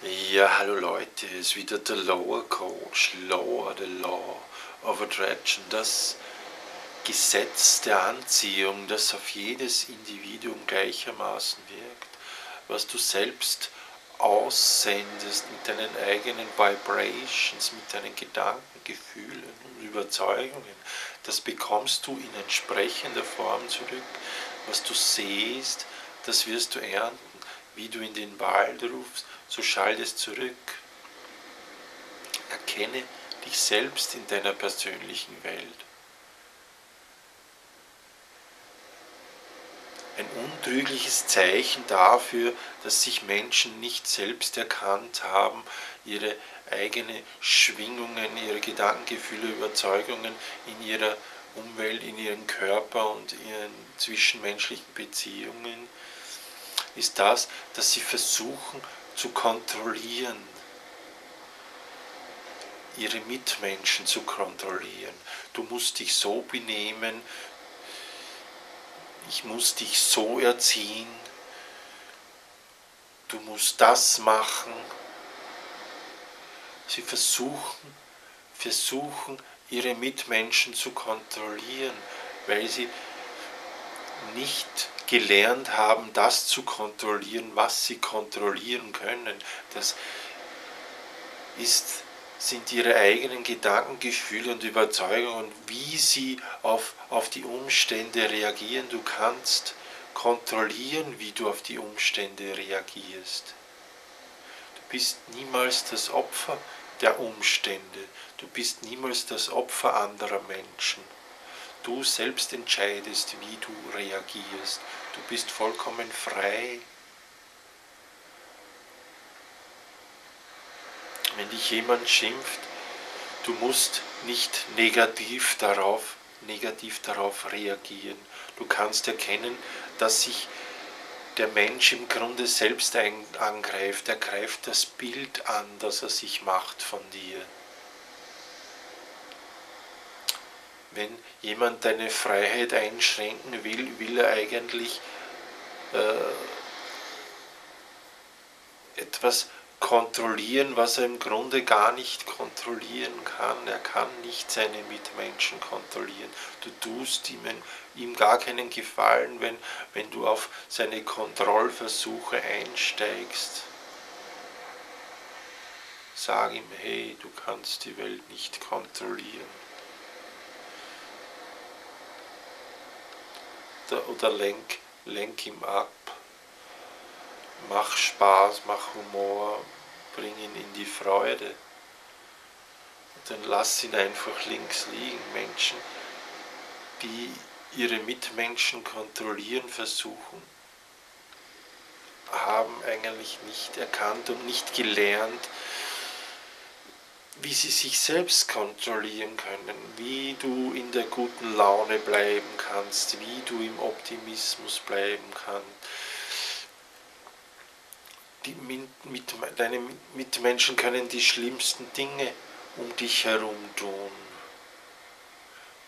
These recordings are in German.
Ja, hallo Leute, es ist wieder der Lower Coach, Lower, the Law of Attraction, das Gesetz der Anziehung, das auf jedes Individuum gleichermaßen wirkt, was du selbst aussendest mit deinen eigenen Vibrations, mit deinen Gedanken, Gefühlen und Überzeugungen, das bekommst du in entsprechender Form zurück. Was du siehst, das wirst du ernten. Wie du in den Wald rufst, so schallt es zurück. Erkenne dich selbst in deiner persönlichen Welt. Ein untrügliches Zeichen dafür, dass sich Menschen nicht selbst erkannt haben, ihre eigenen Schwingungen, ihre Gedanken, Gefühle, Überzeugungen in ihrer Umwelt, in ihrem Körper und ihren zwischenmenschlichen Beziehungen, ist das, dass sie versuchen zu kontrollieren, ihre Mitmenschen zu kontrollieren. Du musst dich so benehmen, ich muss dich so erziehen, du musst das machen. Sie versuchen ihre Mitmenschen zu kontrollieren, weil sie nicht gelernt haben, das zu kontrollieren, was sie kontrollieren können. Das sind ihre eigenen Gedanken, Gefühle und Überzeugungen, wie sie auf die Umstände reagieren. Du kannst kontrollieren, wie du auf die Umstände reagierst. Du bist niemals das Opfer der Umstände. Du bist niemals das Opfer anderer Menschen. Du selbst entscheidest, wie du reagierst. Du bist vollkommen frei. Wenn dich jemand schimpft, du musst nicht negativ darauf reagieren. Du kannst erkennen, dass sich der Mensch im Grunde selbst angreift. Er greift das Bild an, das er sich macht von dir. Wenn jemand deine Freiheit einschränken will, will er eigentlich etwas kontrollieren, was er im Grunde gar nicht kontrollieren kann. Er kann nicht seine Mitmenschen kontrollieren. Du tust ihm gar keinen Gefallen, wenn du auf seine Kontrollversuche einsteigst. Sag ihm, hey, du kannst die Welt nicht kontrollieren. Oder lenk ihm ab. Mach Spaß, mach Humor, bring ihn in die Freude. Und dann lass ihn einfach links liegen. Menschen, die ihre Mitmenschen kontrollieren versuchen, haben eigentlich nicht erkannt und nicht gelernt, wie sie sich selbst kontrollieren können, wie du in der guten Laune bleiben kannst, wie du im Optimismus bleiben kannst. Deine Mitmenschen können die schlimmsten Dinge um dich herum tun.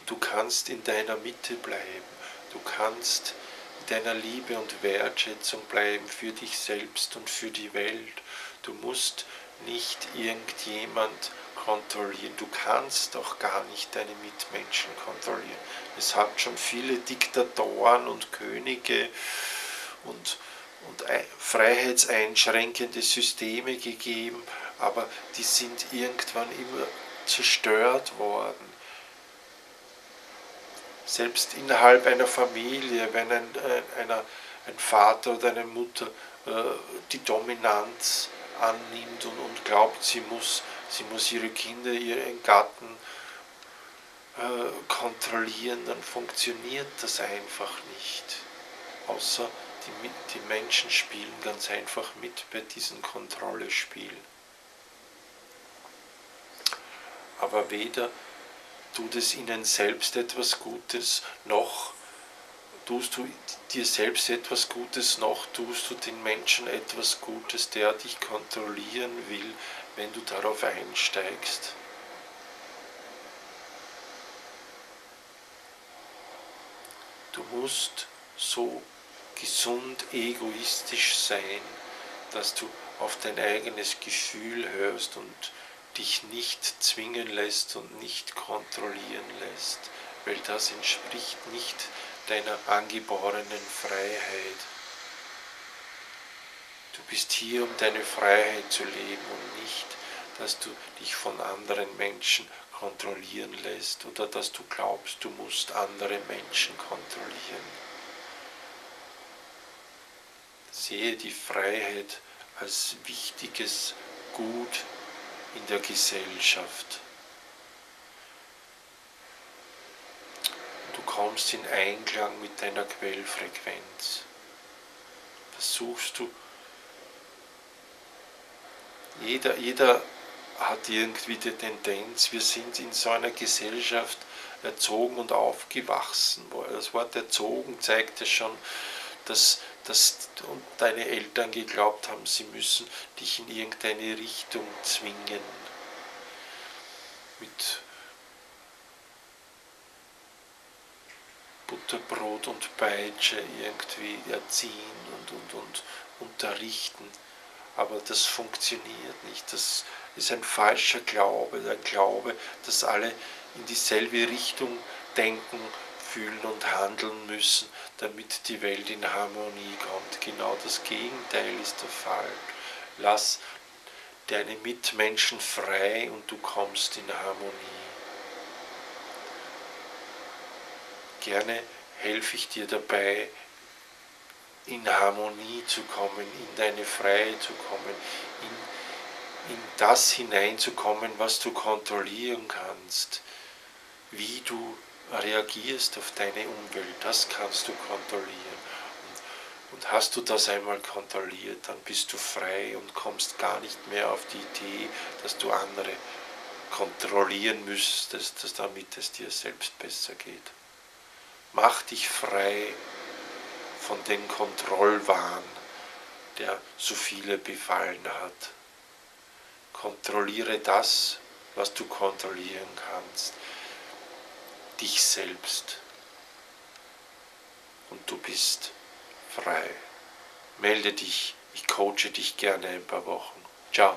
Du kannst in deiner Mitte bleiben. Du kannst in deiner Liebe und Wertschätzung bleiben für dich selbst und für die Welt. Du musst nicht irgendjemand kontrollieren. Du kannst auch gar nicht deine Mitmenschen kontrollieren. Es hat schon viele Diktatoren und Könige und freiheitseinschränkende Systeme gegeben, aber die sind irgendwann immer zerstört worden. Selbst innerhalb einer Familie, wenn ein Vater oder eine Mutter die Dominanz annimmt und glaubt, sie muss ihre Kinder, ihren Gatten kontrollieren, dann funktioniert das einfach nicht. Außer die Menschen spielen ganz einfach mit bei diesem Kontrollespiel. Aber weder tut es ihnen selbst etwas Gutes, noch tust du dir selbst etwas Gutes, noch tust du den Menschen etwas Gutes, der dich kontrollieren will, wenn du darauf einsteigst. Du musst so gesund egoistisch sein, dass du auf dein eigenes Gefühl hörst und dich nicht zwingen lässt und nicht kontrollieren lässt, weil das entspricht nicht deiner angeborenen Freiheit. Du bist hier, um deine Freiheit zu leben und nicht, dass du dich von anderen Menschen kontrollieren lässt oder dass du glaubst, du musst andere Menschen kontrollieren. Sehe die Freiheit als wichtiges Gut in der Gesellschaft. Du kommst in Einklang mit deiner Quellfrequenz. Versuchst du, jeder hat irgendwie die Tendenz, wir sind in so einer Gesellschaft erzogen und aufgewachsen. Das Wort erzogen zeigt ja schon, dass deine Eltern geglaubt haben, sie müssen dich in irgendeine Richtung zwingen. Mit Butterbrot und Peitsche irgendwie erziehen und unterrichten. Aber das funktioniert nicht. Das ist ein falscher Glaube, ein Glaube, dass alle in dieselbe Richtung denken, fühlen und handeln müssen, damit die Welt in Harmonie kommt. Genau das Gegenteil ist der Fall. Lass deine Mitmenschen frei und du kommst in Harmonie. Gerne helfe ich dir dabei, in Harmonie zu kommen, in deine Freiheit zu kommen, in das hineinzukommen, was du kontrollieren kannst, wie du reagierst auf deine Umwelt, das kannst du kontrollieren. Und hast du das einmal kontrolliert, dann bist du frei und kommst gar nicht mehr auf die Idee, dass du andere kontrollieren müsstest, damit es dir selbst besser geht. Mach dich frei von dem Kontrollwahn, der so viele befallen hat. Kontrolliere das, was du kontrollieren kannst, dich selbst. Und du bist frei. Melde dich, ich coache dich gerne ein paar Wochen. Ciao.